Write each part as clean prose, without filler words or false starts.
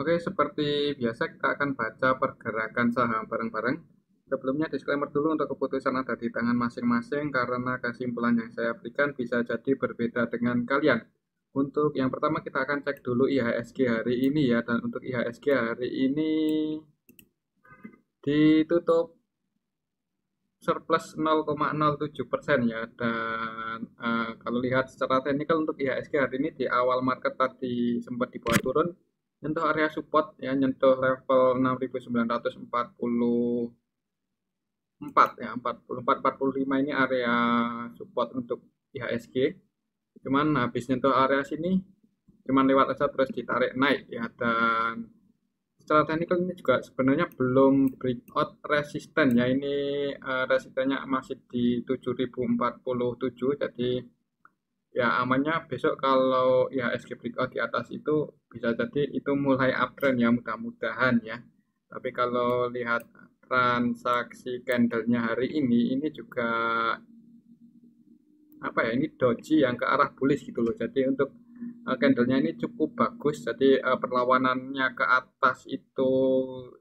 Oke, seperti biasa kita akan baca pergerakan saham bareng-bareng. Sebelumnya disclaimer dulu, untuk keputusan ada di tangan masing-masing karena kesimpulan yang saya berikan bisa jadi berbeda dengan kalian. Untuk yang pertama kita akan cek dulu IHSG hari ini ya, dan untuk IHSG hari ini ditutup surplus 0,07% ya, dan kalau lihat secara teknikal untuk IHSG hari ini di awal market tadi sempat dibawa turun, nyentuh area support ya, nyentuh level 6.944 ya, 44 45 ini area support untuk IHSG. Cuman habis nyentuh area sini cuman lewat aja terus ditarik naik ya, dan secara teknikal ini juga sebenarnya belum breakout resisten ya. Ini resistennya masih di 7047, jadi ya amannya besok kalau IHSG breakout di atas itu bisa jadi itu mulai uptrend ya, mudah-mudahan ya. Tapi kalau lihat transaksi candlenya hari ini juga apa ya, ini doji yang ke arah bullish gitu loh. Jadi untuk candlenya ini cukup bagus, jadi perlawanannya ke atas itu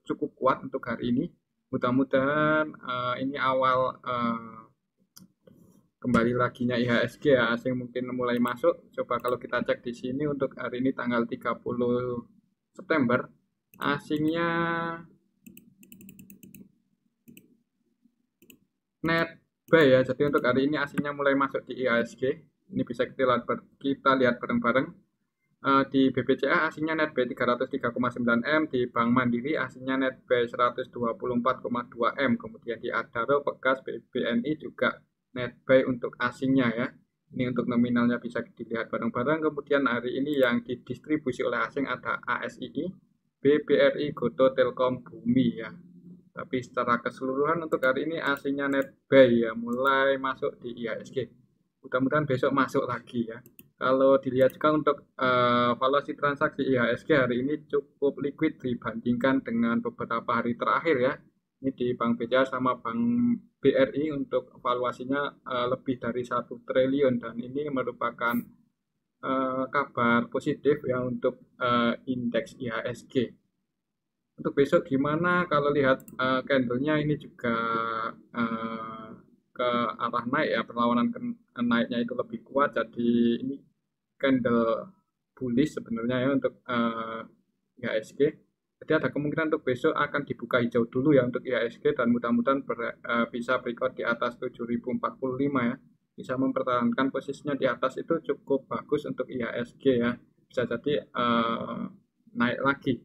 cukup kuat untuk hari ini. Mudah-mudahan ini awal kembali laginya IHSG ya, asing mungkin mulai masuk. Coba kalau kita cek di sini untuk hari ini tanggal 30 September, asingnya net buy ya. Jadi untuk hari ini asingnya mulai masuk di IHSG. Ini bisa kita lihat bareng-bareng. Di BBCA asingnya net buy 303,9 M, di Bank Mandiri asingnya net buy 124,2 M, kemudian di Adaro, Pegas, BNI juga net buy untuk asingnya ya. Ini untuk nominalnya bisa dilihat bareng-bareng. Kemudian hari ini yang didistribusi oleh asing ada ASII, BBRI, Goto, Telkom, Bumi ya. Tapi secara keseluruhan untuk hari ini asingnya net buy ya, mulai masuk di IHSG. Mudah-mudahan besok masuk lagi ya. Kalau dilihat juga untuk valuasi transaksi IHSG hari ini cukup liquid dibandingkan dengan beberapa hari terakhir ya. Ini di Bank BCA sama Bank BRI untuk valuasinya lebih dari 1 triliun, dan ini merupakan kabar positif ya untuk indeks IHSG. Untuk besok gimana? Kalau lihat candlenya ini juga ke arah naik ya, perlawanan naiknya itu lebih kuat, jadi ini candle bullish sebenarnya ya untuk IHSG. Jadi ada kemungkinan untuk besok akan dibuka hijau dulu ya untuk IHSG, dan mudah-mudahan bisa breakout di atas 7045 ya. Bisa mempertahankan posisinya di atas itu cukup bagus untuk IHSG ya. Bisa jadi naik lagi.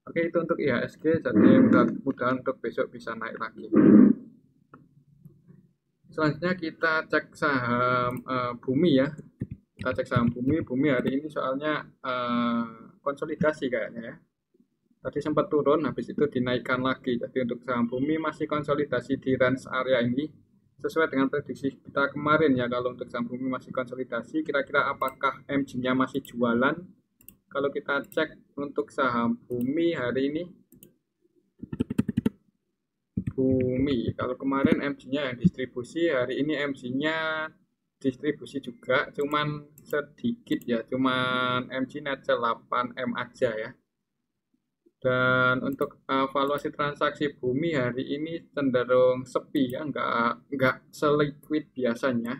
Oke, itu untuk IHSG, jadi mudah-mudahan untuk besok bisa naik lagi. Selanjutnya kita cek saham Bumi ya. Kita cek saham Bumi hari ini soalnya konsolidasi kayaknya ya. Tadi sempat turun, habis itu dinaikkan lagi. Jadi untuk saham Bumi masih konsolidasi di range area ini. Sesuai dengan prediksi kita kemarin ya, kalau untuk saham Bumi masih konsolidasi, kira-kira apakah MG-nya masih jualan? Kalau kita cek untuk saham Bumi hari ini, kalau kemarin MG-nya yang distribusi, hari ini MG-nya distribusi juga, cuman sedikit ya, cuman MG net 8M aja ya. Dan untuk valuasi transaksi Bumi hari ini cenderung sepi ya, nggak seliquid biasanya.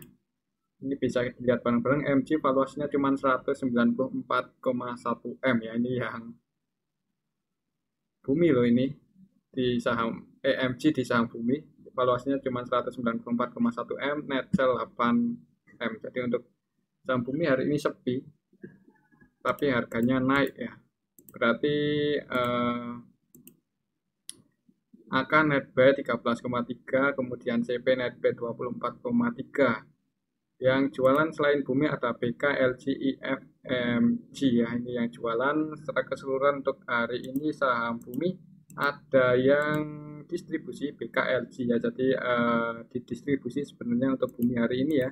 Ini bisa dilihat bareng-bareng, MG valuasinya cuma 194,1 M ya, ini yang Bumi loh ini. Di saham EMG di saham Bumi valuasinya cuma 194,1 M, net sell 8 M. Jadi untuk saham Bumi hari ini sepi, tapi harganya naik ya. Berarti AK net buy 13,3, kemudian CP net buy 24,3. Yang jualan selain Bumi ada BK, LG, IF, MG ya. Ini yang jualan. Secara keseluruhan untuk hari ini saham Bumi ada yang distribusi BKLG ya, jadi didistribusi sebenarnya untuk Bumi hari ini ya.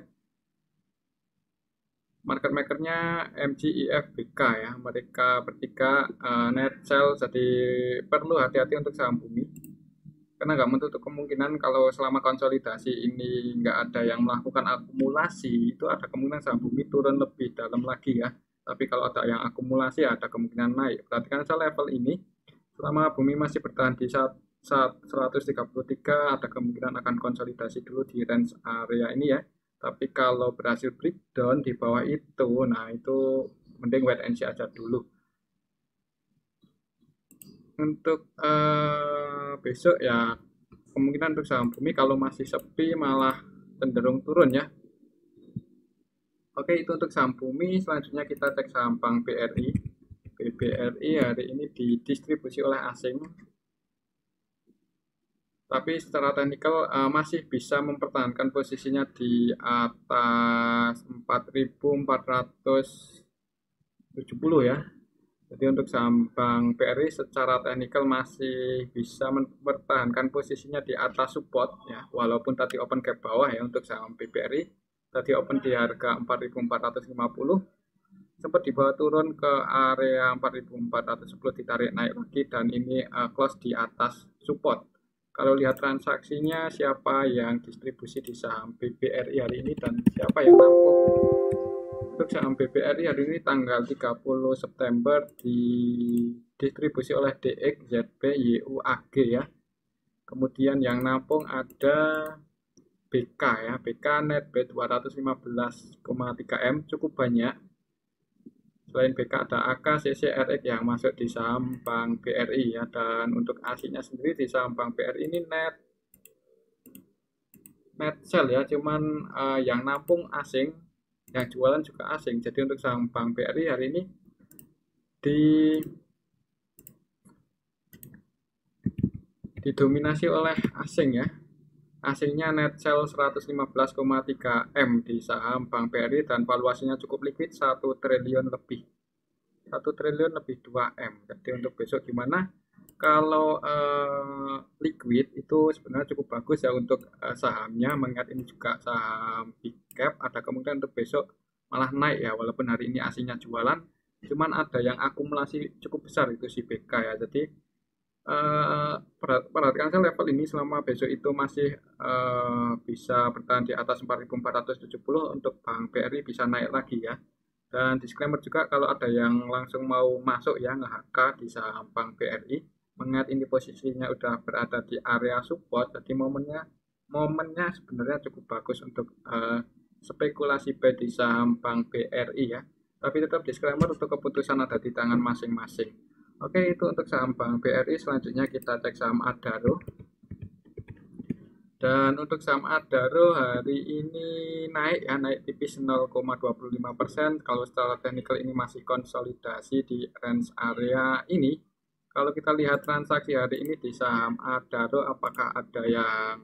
Market makernya MGIF BK ya, mereka bertiga net sell, jadi perlu hati-hati untuk saham Bumi karena nggak menutup kemungkinan kalau selama konsolidasi ini nggak ada yang melakukan akumulasi, itu ada kemungkinan saham Bumi turun lebih dalam lagi ya. Tapi kalau ada yang akumulasi ada kemungkinan naik. Perhatikan saja level ini. Selama bumi masih bertahan di 133 ada kemungkinan akan konsolidasi dulu di range area ini ya. Tapi kalau berhasil breakdown di bawah itu, nah itu mending wait and see aja dulu. Untuk besok ya kemungkinan untuk saham bumi kalau masih sepi malah cenderung turun ya. Oke, itu untuk saham bumi. Selanjutnya kita cek saham Bank BRI. BRI hari ini didistribusi oleh asing, tapi secara teknikal masih bisa mempertahankan posisinya di atas 4.470 ya. Jadi untuk saham Bank BRI secara teknikal masih bisa mempertahankan posisinya di atas support ya, walaupun tadi open gap bawah ya. Untuk saham BRI tadi open di harga 4.450, sempat dibawa turun ke area 4.410, ditarik naik lagi dan ini close di atas support. Kalau lihat transaksinya, siapa yang distribusi di saham BBRI hari ini dan siapa yang nampung. Untuk saham BBRI hari ini tanggal 30 September didistribusi oleh DXZB YUAG ya. Kemudian yang nampung ada BK ya, BK net B 215,3M, cukup banyak. Selain BK ada AK, CC, RX yang masuk di saham Bank BRI ya. Dan untuk aslinya sendiri di saham Bank BRI ini net sell ya, cuman yang nampung asing, yang jualan juga asing. Jadi untuk saham Bank BRI hari ini didominasi oleh asing ya. Asingnya net sell 115,3M di saham Bank BRI dan valuasinya cukup liquid, 1 triliun lebih. 1 triliun lebih 2M. Jadi untuk besok gimana? Kalau liquid itu sebenarnya cukup bagus ya untuk sahamnya, mengingat ini juga saham big cap, ada kemungkinan untuk besok malah naik ya, walaupun hari ini aslinya jualan, cuman ada yang akumulasi cukup besar itu si BK ya. Jadi perhatikan saja level ini, selama besok itu masih bisa bertahan di atas 4.470, untuk Bank BRI bisa naik lagi ya. Dan disclaimer juga kalau ada yang langsung mau masuk ya nge-HK di saham Bank BRI, mengingat ini posisinya udah berada di area support, jadi momennya sebenarnya cukup bagus untuk spekulasi buy di saham Bank BRI ya. Tapi tetap disclaimer, untuk keputusan ada di tangan masing-masing. Oke, itu untuk saham Bank BRI. Selanjutnya kita cek saham Adaro. Dan untuk saham Adaro hari ini naik ya, naik tipis 0,25%. Kalau secara teknikal ini masih konsolidasi di range area ini. Kalau kita lihat transaksi hari ini di saham Adaro, apakah ada yang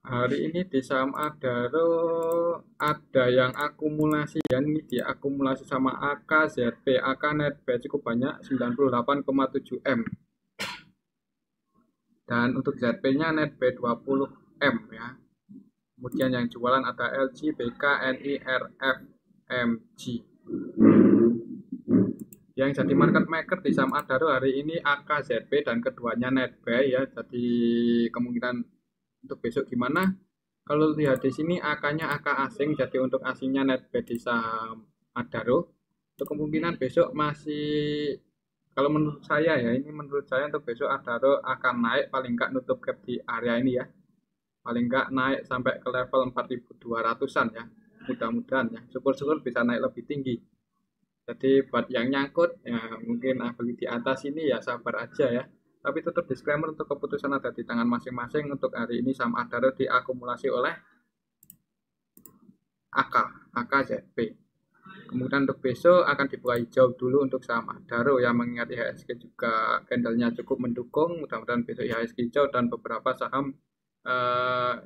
hari ini di saham Adaro ada yang akumulasi ya, ini diakumulasi sama AK, ZP, AK net B cukup banyak 98,7M. Dan untuk ZP-nya net B20M ya. Kemudian yang jualan ada LG, BK, NI, RF, MG. Yang jadi market maker di saham Adaro hari ini AK, ZP, dan keduanya net buy ya. Jadi kemungkinan untuk besok gimana? Kalau lihat di sini AK-nya AK asing, jadi untuk asingnya net buy di saham Adaro. Untuk kemungkinan besok masih, kalau menurut saya ya, ini menurut saya untuk besok Adaro akan naik, paling nggak nutup gap di area ini ya. Paling nggak naik sampai ke level 4.200-an ya. Mudah-mudahan ya. Syukur-syukur bisa naik lebih tinggi. Jadi buat yang nyangkut ya mungkin beli di atas ini ya sabar aja ya. Tapi tetap disclaimer, untuk keputusan ada di tangan masing-masing. Untuk hari ini saham Adaro diakumulasi oleh AKZP. Kemudian untuk besok akan dibuka hijau dulu untuk saham Adaro yang mengingat IHSG juga candlenya cukup mendukung. Mudah-mudahan besok IHSG hijau dan beberapa saham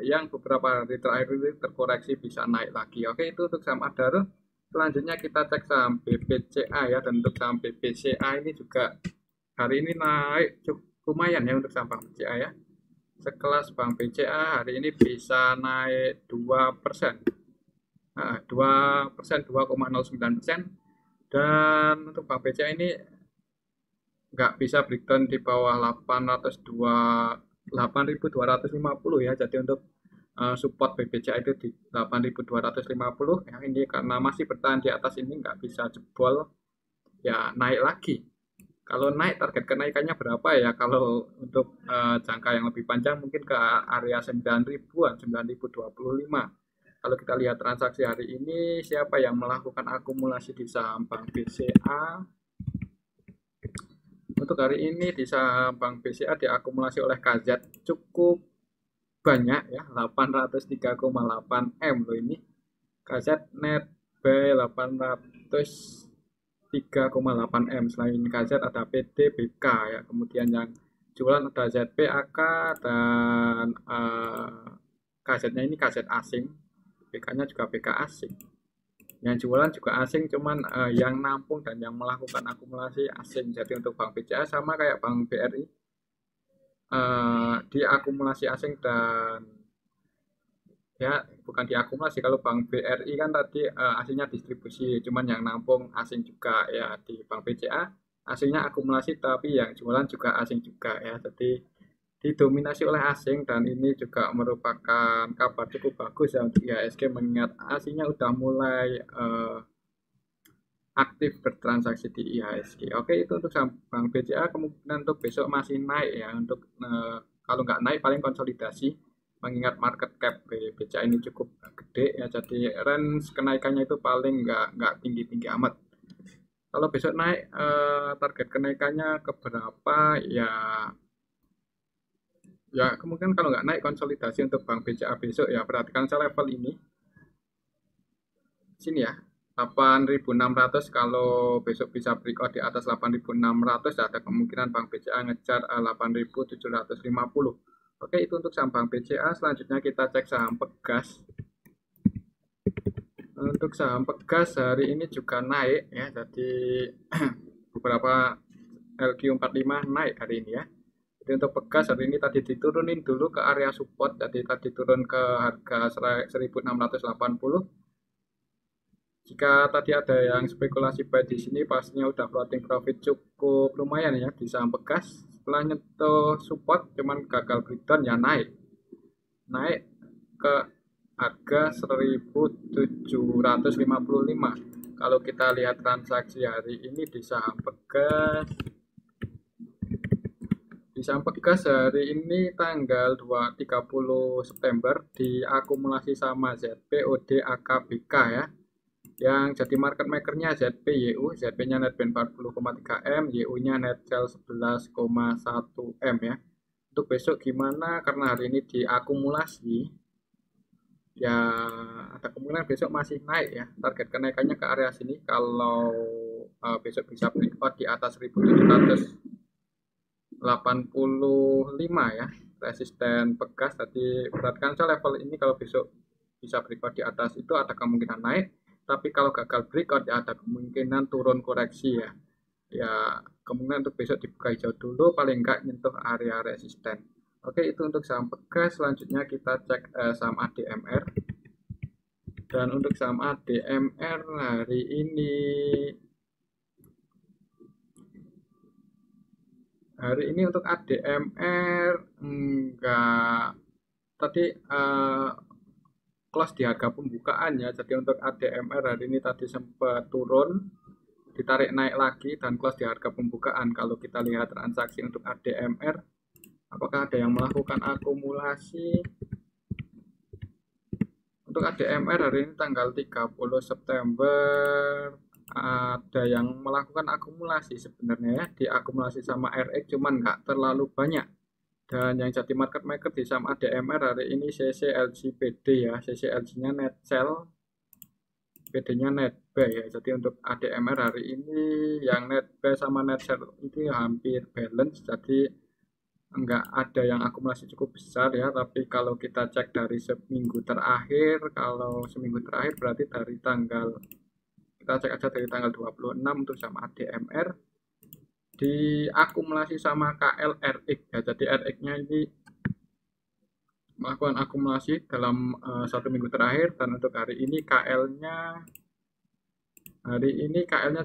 yang beberapa hari terakhir ini terkoreksi bisa naik lagi. Oke, itu untuk saham Adaro. Selanjutnya kita cek saham BBCA ya. Dan untuk saham BBCA ini juga hari ini naik cukup lumayan ya untuk saham Bank BCA ya. Sekelas Bank BCA hari ini bisa naik 2%. 2%, 2,09%. Dan untuk Bank BCA ini nggak bisa breakdown di bawah 8.250 ya. Jadi untuk support BBCA itu di 8.250 ya, ini karena masih bertahan di atas ini nggak bisa jebol ya, naik lagi. Kalau naik target kenaikannya berapa ya, kalau untuk jangka yang lebih panjang mungkin ke area 9.000-an, 9.025. Kalau kita lihat transaksi hari ini, siapa yang melakukan akumulasi di saham Bank BCA? Untuk hari ini di saham Bank BCA diakumulasi oleh KZ cukup banyak ya, 803,8 M loh ini. KZ net buy 803,8 M. Selain KZ ada PD, BK ya. Kemudian yang jualan ada ZP, AK, dan KZ-nya ini KZ asing. BK-nya juga BK asing. Yang jualan juga asing, cuman yang nampung dan yang melakukan akumulasi asing. Jadi untuk Bank BCA sama kayak Bank BRI, diakumulasi asing dan ya bukan diakumulasi. Kalau Bank BRI kan tadi asingnya distribusi, cuman yang nampung asing juga ya. Di Bank BCA asingnya akumulasi tapi yang jualan juga asing juga ya. Jadi didominasi oleh asing, dan ini juga merupakan kabar cukup bagus ya untuk IHSG, mengingat asingnya udah mulai aktif bertransaksi di IHSG. Oke, itu untuk Bank BCA. Kemungkinan untuk besok masih naik ya. Untuk kalau nggak naik paling konsolidasi, mengingat market cap BCA ini cukup gede ya. Jadi range kenaikannya itu paling nggak tinggi-tinggi amat. Kalau besok naik, target kenaikannya ke berapa ya? Ya kemungkinan kalau nggak naik konsolidasi untuk Bank BCA besok ya. Perhatikan saya level ini, sini ya, 8.600. Kalau besok bisa breakout di atas 8.600, ada kemungkinan Bank BCA ngejar 8.750. Oke, itu untuk saham Bank BCA. Selanjutnya kita cek saham Pegas. Untuk saham Pegas hari ini juga naik ya, jadi beberapa LQ45 naik hari ini ya. Jadi untuk Pegas hari ini tadi diturunin dulu ke area support, jadi tadi turun ke harga 1.680. Jika tadi ada yang spekulasi buy di sini, pastinya udah floating profit cukup lumayan ya di saham Pegas. Setelah nyentuh support, cuman gagal breakdown ya, naik ke harga 1.755. Kalau kita lihat transaksi hari ini di saham Pegas, hari ini tanggal 30 September diakumulasi sama ZP, OD, AK, BK ya. Yang jadi market makernya ZP, YU, ZP-nya net gain 40,3 M, YU-nya net sell 11,1 M ya. Untuk besok gimana? Karena hari ini diakumulasi ya, ada kemungkinan besok masih naik ya. Target kenaikannya ke area sini. Kalau besok bisa breakout di atas 1.785 ya, resisten Pegas. Tadi perhatikan saya level ini, kalau besok bisa breakout di atas itu ada kemungkinan naik, tapi kalau gagal breakout ya ada kemungkinan turun koreksi ya. Ya kemungkinan untuk besok dibuka hijau dulu, paling enggak nyentuh area resisten. Oke, itu untuk saham Pegas. Selanjutnya kita cek saham ADMR. Dan untuk saham ADMR hari ini untuk ADMR enggak, tadi close di harga pembukaan ya. Jadi untuk ADMR hari ini tadi sempat turun, ditarik naik lagi dan close di harga pembukaan. Kalau kita lihat transaksi untuk ADMR, apakah ada yang melakukan akumulasi? Untuk ADMR hari ini tanggal 30 September ada yang melakukan akumulasi sebenarnya ya, diakumulasi sama RX, cuman nggak terlalu banyak. Dan yang jadi market maker di saham ADMR hari ini CCLG PD ya. CCLG-nya net sell, PD-nya net buy ya. Jadi untuk ADMR hari ini yang net buy sama net sell itu hampir balance, jadi enggak ada yang akumulasi cukup besar ya. Tapi kalau kita cek dari seminggu terakhir, berarti dari tanggal, kita cek aja dari tanggal 26 untuk sama ADMR diakumulasi sama KLRX ya. Jadi RX-nya ini melakukan akumulasi dalam 1 minggu terakhir, dan untuk hari ini KL-nya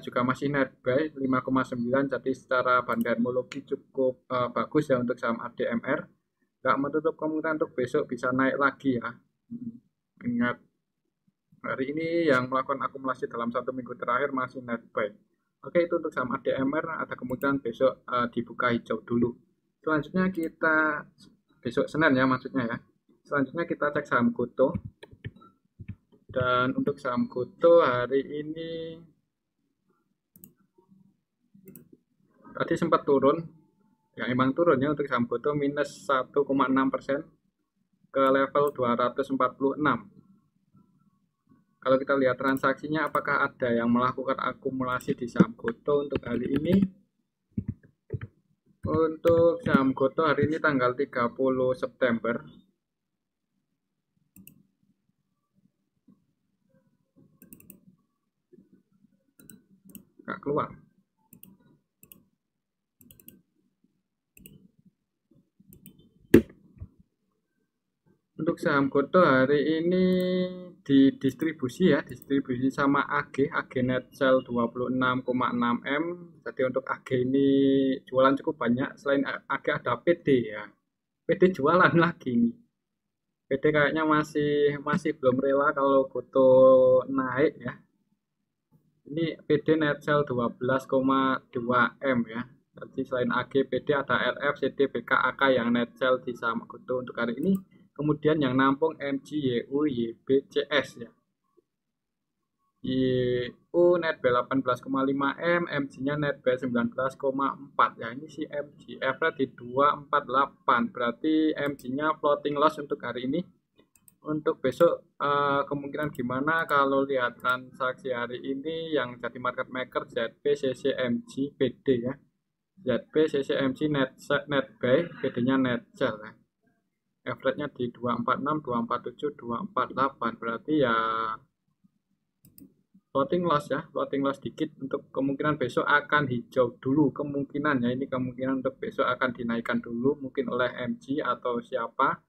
juga masih net buy 5,9. jadi secara bandharmologi cukup bagus ya untuk saham ADMR. nggak menutup kemungkinan untuk besok bisa naik lagi ya. Ingat, hari ini yang melakukan akumulasi dalam 1 minggu terakhir masih net buy. Oke, itu untuk saham ADMR, ada kemungkinan besok dibuka hijau dulu. Selanjutnya kita besok Senin ya maksudnya ya. Selanjutnya kita cek saham Goto. Dan untuk saham Goto hari ini tadi sempat turun, ya emang turun ya untuk saham Goto minus 1,6% ke level 246. Kalau kita lihat transaksinya, apakah ada yang melakukan akumulasi di saham Goto untuk hari ini? Untuk saham Goto hari ini tanggal 30 September. Nggak keluar. Untuk saham Goto hari ini didistribusi ya, distribusi sama AG net sell 26,6 M. Jadi untuk AG ini jualan cukup banyak. Selain AG ada PD ya. PD jualan lagi nih. PD kayaknya masih belum rela kalau Goto naik ya. Ini PD net sell 12,2 M ya. Jadi selain AG, PD ada LF, CD, BK, AK yang net sell di saham Goto untuk hari ini. Kemudian yang nampung MG, YU, YB, CS ya. YU net B 18,5 M, MG-nya net B 19,4 ya. Ini si MG average di 248. Berarti MG-nya floating loss untuk hari ini. Untuk besok kemungkinan gimana kalau lihat transaksi hari ini yang jadi market maker ZP, CCMG, PD ya. ZP, CCMG net buy, PD-nya net sell ya. Average-nya di 246, 247, 248. Berarti ya floating loss ya, floating loss dikit. Untuk kemungkinan besok akan hijau dulu kemungkinan ya. Ini kemungkinan untuk besok akan dinaikkan dulu mungkin oleh MG atau siapa.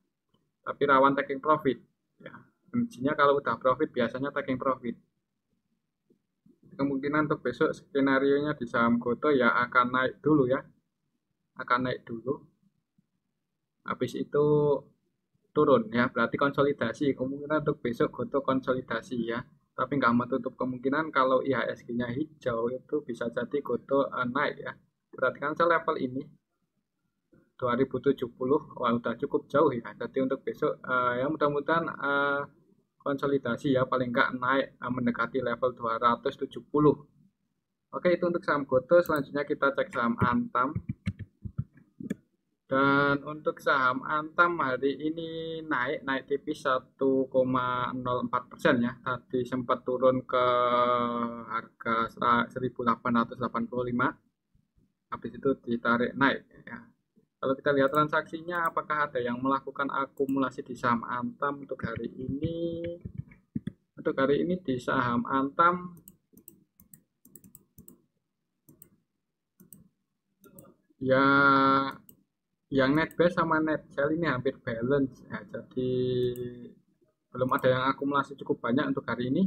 Tapi rawan taking profit ya. MG-nya kalau udah profit biasanya taking profit. Kemungkinan untuk besok skenario nya di saham Goto ya akan naik dulu ya, akan naik dulu, habis itu turun ya, berarti konsolidasi. Kemungkinan untuk besok Goto konsolidasi ya, tapi nggak menutup kemungkinan kalau IHSG nya hijau itu bisa jadi Goto naik ya. Perhatikan saya level ini 2070, wah udah cukup jauh ya. Jadi untuk besok ya mudah-mudahan konsolidasi ya, paling nggak naik mendekati level 270. Oke, itu untuk saham Goto. Selanjutnya kita cek saham Antam. Dan untuk saham Antam hari ini naik tipis 1,04% ya. Tadi sempat turun ke harga 1885. Habis itu ditarik naik ya. Kalau kita lihat transaksinya, apakah ada yang melakukan akumulasi di saham Antam untuk hari ini? Untuk hari ini di saham Antam ya, yang net buy sama net sell ini hampir balance ya. Jadi belum ada yang akumulasi cukup banyak untuk hari ini.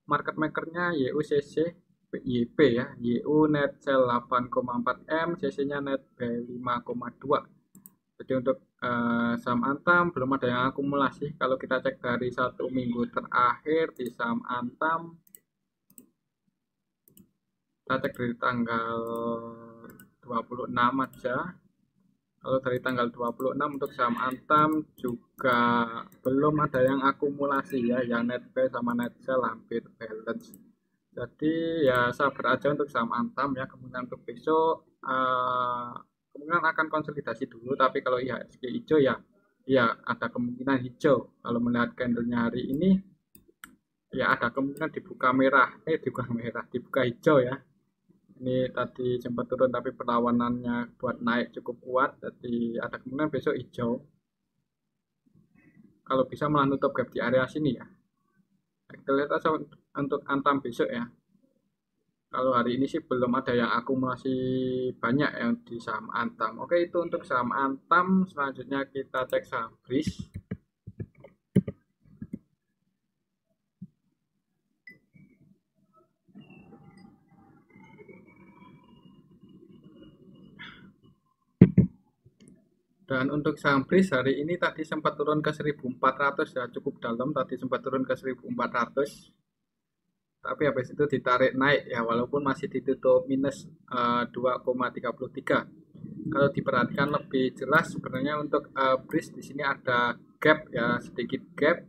Market makernya YUCC YP ya. YU net sell 8,4 M, CC-nya net buy 5,2. Jadi untuk saham Antam belum ada yang akumulasi. Kalau kita cek dari 1 minggu terakhir di saham Antam, kita cek dari tanggal 26 aja. Kalau dari tanggal 26 untuk saham Antam juga belum ada yang akumulasi ya, yang net buy sama net sell hampir balance. Jadi ya sabar aja untuk saham Antam ya. Kemudian untuk besok kemungkinan akan konsolidasi dulu, tapi kalau IHSG hijau ya ada kemungkinan hijau. Kalau melihat candlenya hari ini ya ada kemungkinan dibuka merah, dibuka hijau ya. Ini tadi sempat turun tapi perlawanannya buat naik cukup kuat, jadi ada kemungkinan besok hijau. Kalau bisa malah nutup gap di area sini ya. Kita lihat aja untuk Antam besok ya. Kalau hari ini sih belum ada yang akumulasi banyak yang di saham Antam. Oke, itu untuk saham Antam. Selanjutnya kita cek saham BRIS. Dan untuk saham BRIS hari ini tadi sempat turun ke 1400 ya, cukup dalam, tadi sempat turun ke 1400. Tapi habis itu ditarik naik ya, walaupun masih ditutup minus 2,33. Kalau diperhatikan lebih jelas sebenarnya untuk BRIS di sini ada gap ya, sedikit gap.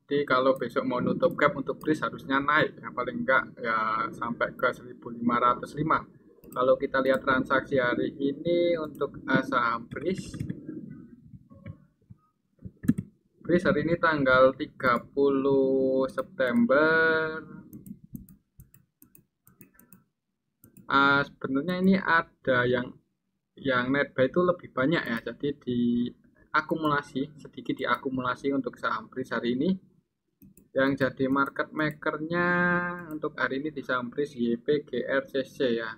Jadi kalau besok mau nutup gap untuk BRIS harusnya naik ya, paling enggak ya sampai ke 1505. Kalau kita lihat transaksi hari ini untuk saham BRIS hari ini tanggal 30 September. Sebenarnya ini ada yang net buy itu lebih banyak ya, jadi diakumulasi, sedikit diakumulasi untuk saham BRIS hari ini. Yang jadi market makernya untuk hari ini di saham BRIS YP GRCC ya,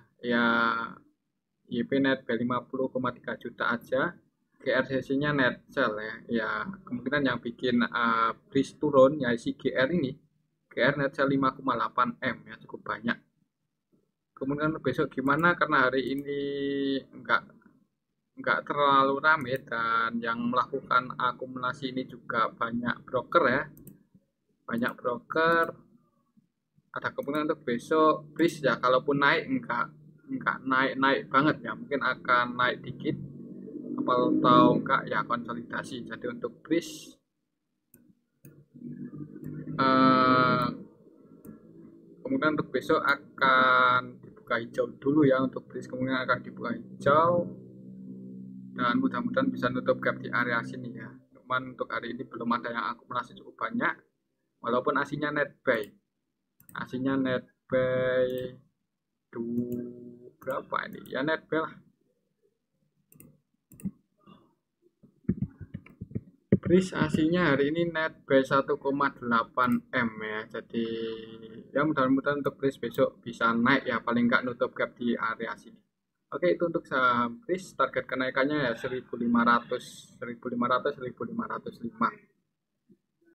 YP net buy 50,3 juta aja, GRCC-nya net sell ya, kemungkinan yang bikin BRIS turun ya si GR ini, GR net sell 5,8 M ya, cukup banyak. Kemudian besok gimana, karena hari ini enggak terlalu rame dan yang melakukan akumulasi ini juga banyak broker ya, ada kemungkinan untuk besok BRIS ya, kalaupun naik enggak naik banget ya, mungkin akan naik dikit atau enggak ya konsolidasi. Jadi untuk BRIS kemungkinan untuk besok akan dibuka hijau dulu ya, untuk BRIS kemungkinan akan dibuka hijau dan mudah-mudahan bisa nutup gap di area sini ya. Cuman untuk hari ini belum ada yang akumulasi cukup banyak, walaupun aslinya net buy berapa ini ya, net buy lah. BRIS aslinya hari ini net buy 1,8 M ya, jadi ya mudah-mudahan untuk BRIS besok bisa naik ya, paling nggak nutup gap di area sini. Oke, itu untuk saham BRIS, target kenaikannya ya 1500, 1505.